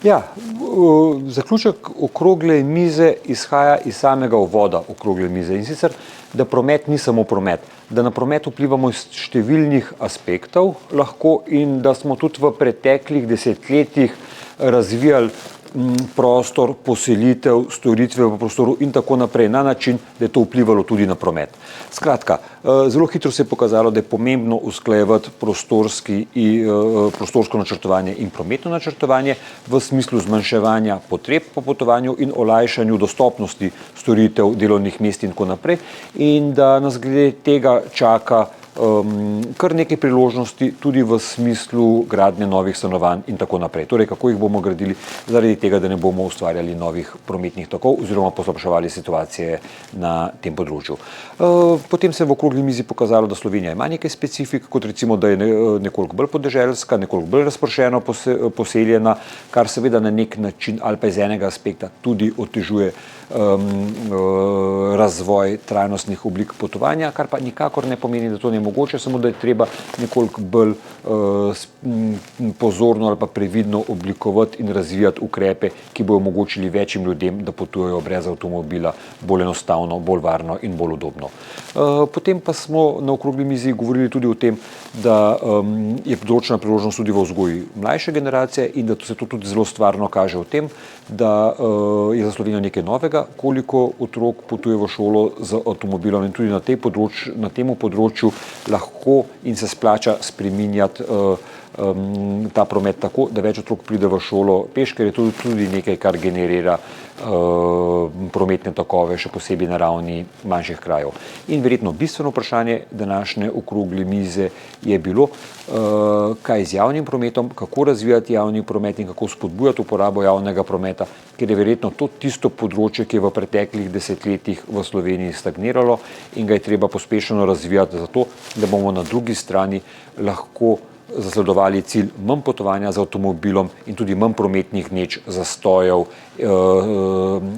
Ja, zaključek okrogle mize izhaja iz samega uvoda okrogle mize, in sicer, da promet ni samo promet, da na promet vplivamo iz številnih aspektov lahko in da smo tudi v preteklih desetletjih razvijali prostor, poselitev, storitve v prostoru in tako naprej na način, da je to vplivalo tudi na promet. Skratka, zelo hitro se je pokazalo, da je pomembno usklajevati prostorsko načrtovanje in prometno načrtovanje v smislu zmanjševanja potreb po potovanju in olajšanju dostopnosti storitev, delovnih mest in tako naprej, in da nas glede tega čaka kar nekaj priložnosti tudi v smislu gradnje novih stanovanj in tako naprej. Torej, kako jih bomo gradili zaradi tega, da ne bomo ustvarjali novih prometnih tokov oziroma poslabševali situacije na tem področju. Potem se je v okrogli mizi pokazalo, da Slovenija ima nekaj specifik, kot recimo, da je nekoliko bolj podeželska, nekoliko bolj razpršeno poseljena, kar seveda na nek način ali pa iz enega aspekta tudi otežuje razvoj trajnostnih oblik potovanja, kar pa nikakor ne pomeni, da to ne mogoče, samo da je treba nekoliko bolj pozorno ali pa previdno oblikovati in razvijati ukrepe, ki bodo omogočili večjim ljudem, da potujejo brez avtomobila bolj enostavno, bolj varno in bolj udobno. Potem pa smo na okrogli mizi govorili tudi o tem, da je določena priložnost tudi v vzgoji mlajše generacije in da se to tudi zelo stvarno kaže v tem, da je za Slovenijo nekaj novega, koliko otrok potuje v šolo z avtomobilom in tudi na tem področju lahko in se splača spreminjati ta promet tako, da več otrok pride v šolo peš, ker je to tudi nekaj, kar generira prometne tokove, še posebej na ravni manjših krajev. In verjetno bistveno vprašanje današnje okrogle mize je bilo, kaj z javnim prometom, kako razvijati javni promet in kako spodbujati uporabo javnega prometa, ker je verjetno to tisto področje, ki je v preteklih desetletjih v Sloveniji stagniralo in ga je treba pospešeno razvijati zato, da bomo na drugi strani lahko zasledovali cilj manj potovanja z avtomobilom in tudi manj prometnih gneč, zastojev,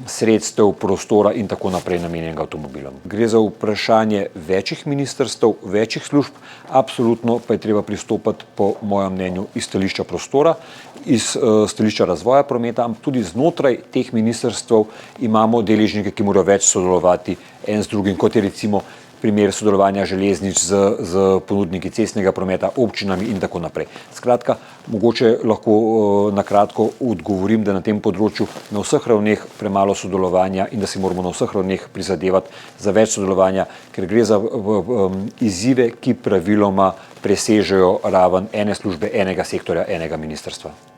sredstev, prostora in tako naprej namenjenega avtomobilom. Gre za vprašanje večjih ministrstev, večjih služb, absolutno pa je treba pristopati po mojem mnenju iz stališča prostora, iz stališča razvoja prometa, tudi znotraj teh ministrstev imamo deležnike, ki morajo več sodelovati en z drugim, kot je recimo primer sodelovanja železnic z ponudniki cestnega prometa, občinami in tako naprej. Skratka, mogoče lahko na kratko odgovorim, da na tem področju na vseh ravneh premalo sodelovanja in da si moramo na vseh ravneh prizadevati za več sodelovanja, ker gre za izzive, ki praviloma presežejo raven ene službe, enega sektorja, enega ministrstva.